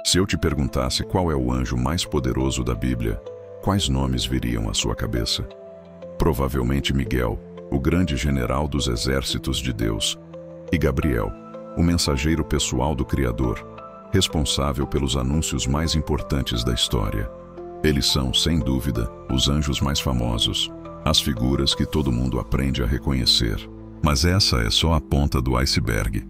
Se eu te perguntasse qual é o anjo mais poderoso da Bíblia, quais nomes viriam à sua cabeça? Provavelmente Miguel, o grande general dos exércitos de Deus, e Gabriel, o mensageiro pessoal do Criador, responsável pelos anúncios mais importantes da história. Eles são, sem dúvida, os anjos mais famosos, as figuras que todo mundo aprende a reconhecer. Mas essa é só a ponta do iceberg.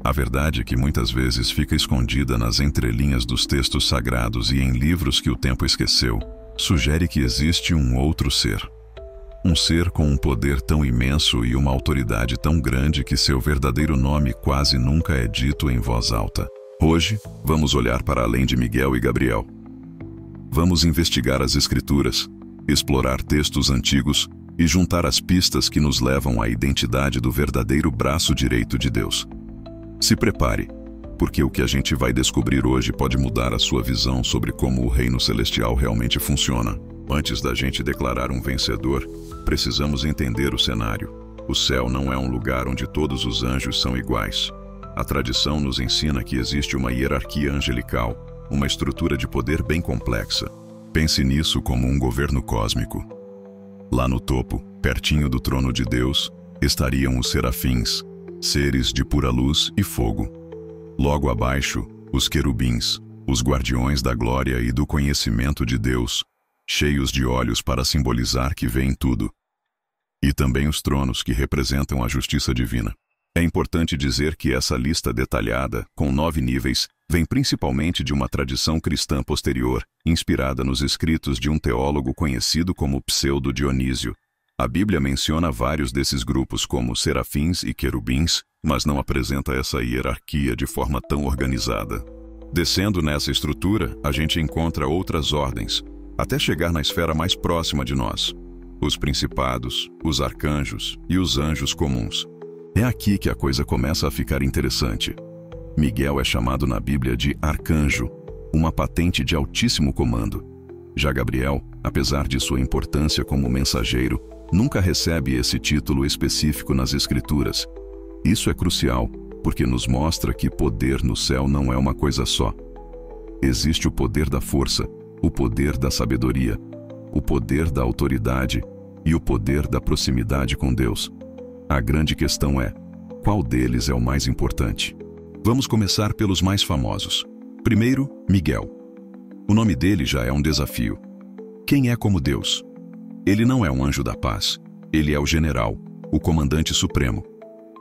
A verdade, que muitas vezes fica escondida nas entrelinhas dos textos sagrados e em livros que o tempo esqueceu, sugere que existe um outro ser. Um ser com um poder tão imenso e uma autoridade tão grande que seu verdadeiro nome quase nunca é dito em voz alta. Hoje, vamos olhar para além de Miguel e Gabriel. Vamos investigar as Escrituras, explorar textos antigos e juntar as pistas que nos levam à identidade do verdadeiro braço direito de Deus. Se prepare, porque o que a gente vai descobrir hoje pode mudar a sua visão sobre como o reino celestial realmente funciona. Antes da gente declarar um vencedor, precisamos entender o cenário. O céu não é um lugar onde todos os anjos são iguais. A tradição nos ensina que existe uma hierarquia angelical, uma estrutura de poder bem complexa. Pense nisso como um governo cósmico. Lá no topo, pertinho do trono de Deus, estariam os serafins, seres de pura luz e fogo. Logo abaixo, os querubins, os guardiões da glória e do conhecimento de Deus, cheios de olhos para simbolizar que veem tudo. E também os tronos, que representam a justiça divina. É importante dizer que essa lista detalhada, com 9 níveis, vem principalmente de uma tradição cristã posterior, inspirada nos escritos de um teólogo conhecido como Pseudo-Dionísio. A Bíblia menciona vários desses grupos como serafins e querubins, mas não apresenta essa hierarquia de forma tão organizada. Descendo nessa estrutura, a gente encontra outras ordens, até chegar na esfera mais próxima de nós: os principados, os arcanjos e os anjos comuns. É aqui que a coisa começa a ficar interessante. Miguel é chamado na Bíblia de arcanjo, uma patente de altíssimo comando. Já Gabriel, apesar de sua importância como mensageiro, nunca recebe esse título específico nas Escrituras. Isso é crucial, porque nos mostra que poder no céu não é uma coisa só. Existe o poder da força, o poder da sabedoria, o poder da autoridade e o poder da proximidade com Deus. A grande questão é, qual deles é o mais importante? Vamos começar pelos mais famosos. Primeiro, Miguel. O nome dele já é um desafio. Quem é como Deus? Ele não é um anjo da paz. Ele é o general, o comandante supremo.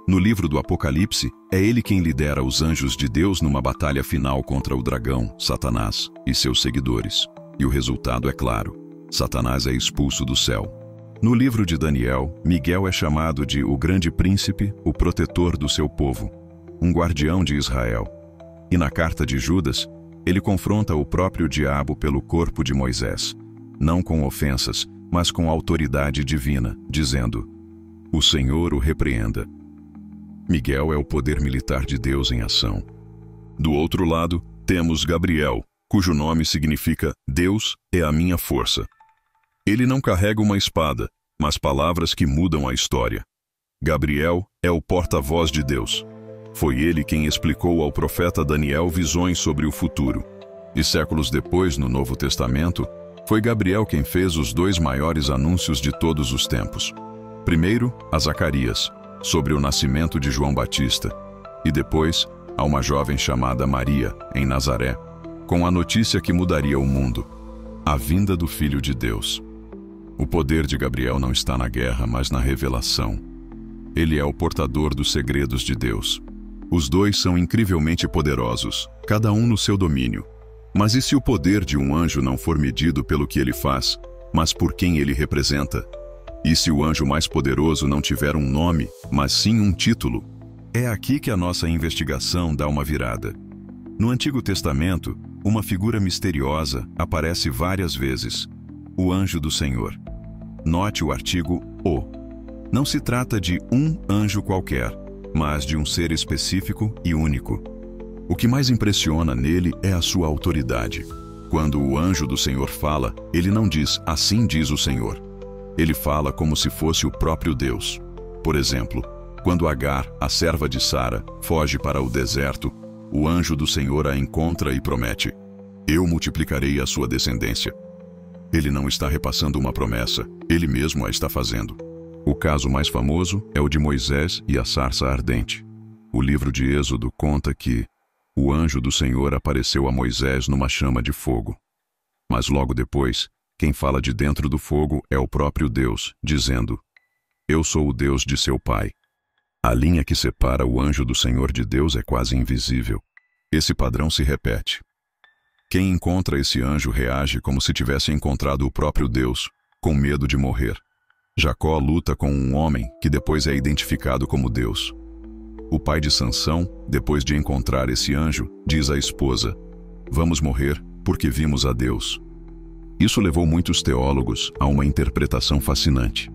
No livro do Apocalipse, é ele quem lidera os anjos de Deus numa batalha final contra o dragão, Satanás, e seus seguidores. E o resultado é claro: Satanás é expulso do céu. No livro de Daniel, Miguel é chamado de o grande príncipe, o protetor do seu povo, um guardião de Israel. E na carta de Judas, ele confronta o próprio diabo pelo corpo de Moisés, não com ofensas, mas com autoridade divina, dizendo: "O Senhor o repreenda." Miguel é o poder militar de Deus em ação. Do outro lado, temos Gabriel, cujo nome significa "Deus é a minha força." Ele não carrega uma espada, mas palavras que mudam a história. Gabriel é o porta-voz de Deus. Foi ele quem explicou ao profeta Daniel visões sobre o futuro. E séculos depois, no Novo Testamento, foi Gabriel quem fez os 2 maiores anúncios de todos os tempos. Primeiro, a Zacarias, sobre o nascimento de João Batista, e depois, a uma jovem chamada Maria, em Nazaré, com a notícia que mudaria o mundo: a vinda do Filho de Deus. O poder de Gabriel não está na guerra, mas na revelação. Ele é o portador dos segredos de Deus. Os 2 são incrivelmente poderosos, cada um no seu domínio. Mas e se o poder de um anjo não for medido pelo que ele faz, mas por quem ele representa? E se o anjo mais poderoso não tiver um nome, mas sim um título? É aqui que a nossa investigação dá uma virada. No Antigo Testamento, uma figura misteriosa aparece várias vezes: o anjo do Senhor. Note o artigo "o". Não se trata de um anjo qualquer, mas de um ser específico e único. O que mais impressiona nele é a sua autoridade. Quando o anjo do Senhor fala, ele não diz "assim diz o Senhor". Ele fala como se fosse o próprio Deus. Por exemplo, quando Agar, a serva de Sara, foge para o deserto, o anjo do Senhor a encontra e promete: eu multiplicarei a sua descendência. Ele não está repassando uma promessa, ele mesmo a está fazendo. O caso mais famoso é o de Moisés e a sarça ardente. O livro de Êxodo conta que o anjo do Senhor apareceu a Moisés numa chama de fogo. Mas logo depois, quem fala de dentro do fogo é o próprio Deus, dizendo: eu sou o Deus de seu pai. A linha que separa o anjo do Senhor de Deus é quase invisível. Esse padrão se repete. Quem encontra esse anjo reage como se tivesse encontrado o próprio Deus, com medo de morrer. Jacó luta com um homem que depois é identificado como Deus. O pai de Sansão, depois de encontrar esse anjo, diz à esposa: vamos morrer porque vimos a Deus. Isso levou muitos teólogos a uma interpretação fascinante.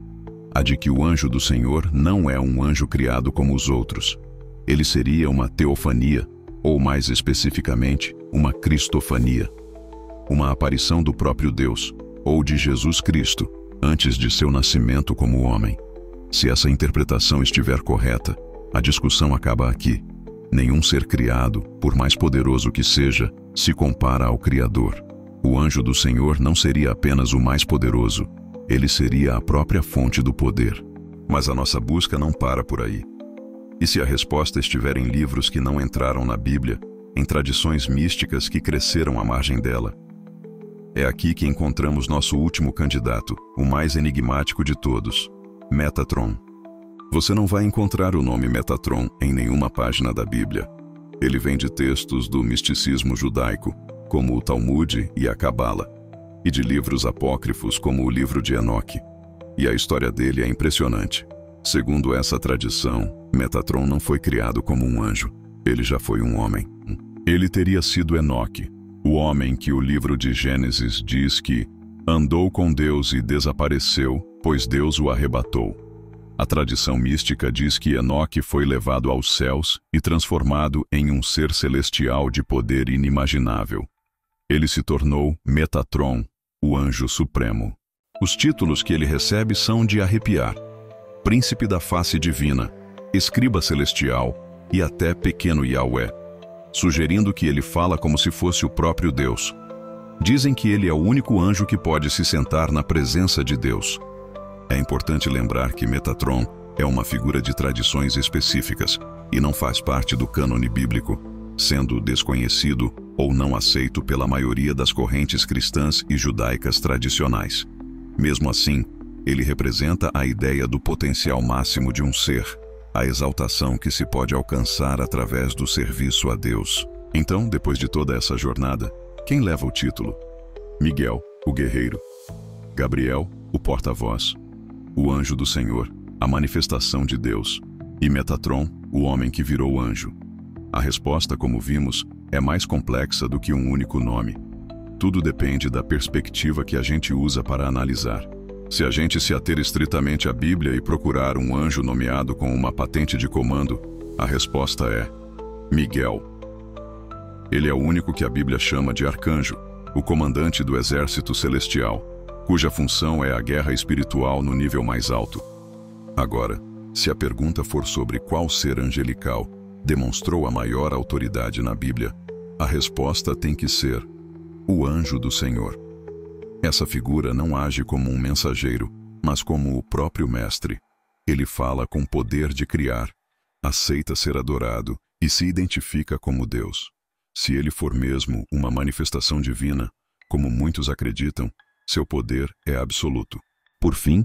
A de que o anjo do Senhor não é um anjo criado como os outros. Ele seria uma teofania, ou mais especificamente, uma cristofania. Uma aparição do próprio Deus, ou de Jesus Cristo, antes de seu nascimento como homem. Se essa interpretação estiver correta, a discussão acaba aqui. Nenhum ser criado, por mais poderoso que seja, se compara ao Criador. O anjo do Senhor não seria apenas o mais poderoso, ele seria a própria fonte do poder. Mas a nossa busca não para por aí. E se a resposta estiver em livros que não entraram na Bíblia, em tradições místicas que cresceram à margem dela? É aqui que encontramos nosso último candidato, o mais enigmático de todos, Metatron. Você não vai encontrar o nome Metatron em nenhuma página da Bíblia. Ele vem de textos do misticismo judaico, como o Talmud e a Cabala, e de livros apócrifos como o livro de Enoque. E a história dele é impressionante. Segundo essa tradição, Metatron não foi criado como um anjo, ele já foi um homem. Ele teria sido Enoque, o homem que o livro de Gênesis diz que andou com Deus e desapareceu, pois Deus o arrebatou. A tradição mística diz que Enoque foi levado aos céus e transformado em um ser celestial de poder inimaginável. Ele se tornou Metatron, o anjo supremo. Os títulos que ele recebe são de arrepiar: Príncipe da face divina, Escriba celestial e até Pequeno Yahweh, sugerindo que ele fala como se fosse o próprio Deus. Dizem que ele é o único anjo que pode se sentar na presença de Deus. É importante lembrar que Metatron é uma figura de tradições específicas e não faz parte do cânone bíblico, sendo desconhecido ou não aceito pela maioria das correntes cristãs e judaicas tradicionais. Mesmo assim, ele representa a ideia do potencial máximo de um ser, a exaltação que se pode alcançar através do serviço a Deus. Então, depois de toda essa jornada, quem leva o título? Miguel, o guerreiro. Gabriel, o porta-voz. O anjo do Senhor, a manifestação de Deus. E Metatron, o homem que virou anjo. A resposta, como vimos, é mais complexa do que um único nome. Tudo depende da perspectiva que a gente usa para analisar. Se a gente se ater estritamente à Bíblia e procurar um anjo nomeado com uma patente de comando, a resposta é Miguel. Ele é o único que a Bíblia chama de arcanjo, o comandante do exército celestial, cuja função é a guerra espiritual no nível mais alto. Agora, se a pergunta for sobre qual ser angelical demonstrou a maior autoridade na Bíblia, a resposta tem que ser o anjo do Senhor. Essa figura não age como um mensageiro, mas como o próprio mestre. Ele fala com poder de criar, aceita ser adorado e se identifica como Deus. Se ele for mesmo uma manifestação divina, como muitos acreditam, seu poder é absoluto. Por fim,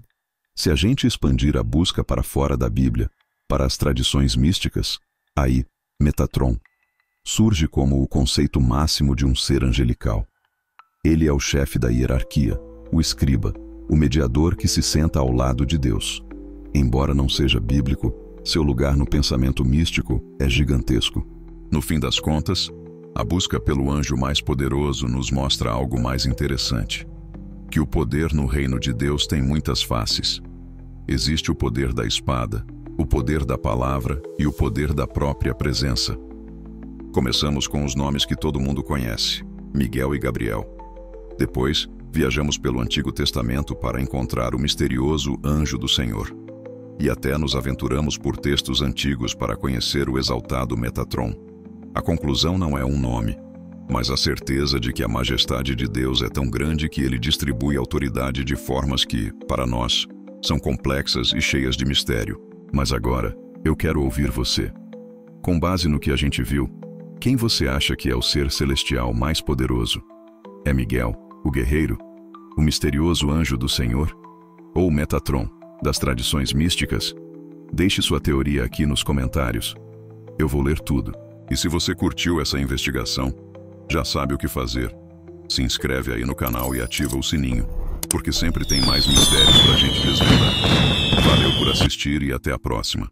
se a gente expandir a busca para fora da Bíblia, para as tradições místicas, aí, Metatron surge como o conceito máximo de um ser angelical. Ele é o chefe da hierarquia, o escriba, o mediador que se senta ao lado de Deus. Embora não seja bíblico, seu lugar no pensamento místico é gigantesco. No fim das contas, a busca pelo anjo mais poderoso nos mostra algo mais interessante: que o poder no reino de Deus tem muitas faces. Existe o poder da espada, o poder da palavra e o poder da própria presença. Começamos com os nomes que todo mundo conhece, Miguel e Gabriel. Depois, viajamos pelo Antigo Testamento para encontrar o misterioso anjo do Senhor. E até nos aventuramos por textos antigos para conhecer o exaltado Metatron. A conclusão não é um nome, mas a certeza de que a majestade de Deus é tão grande que ele distribui autoridade de formas que, para nós, são complexas e cheias de mistério. Mas agora, eu quero ouvir você. Com base no que a gente viu, quem você acha que é o ser celestial mais poderoso? É Miguel, o guerreiro? O misterioso anjo do Senhor? Ou Metatron, das tradições místicas? Deixe sua teoria aqui nos comentários. Eu vou ler tudo. E se você curtiu essa investigação, já sabe o que fazer. Se inscreve aí no canal e ativa o sininho, porque sempre tem mais mistérios pra gente desvendar. Valeu por assistir e até a próxima.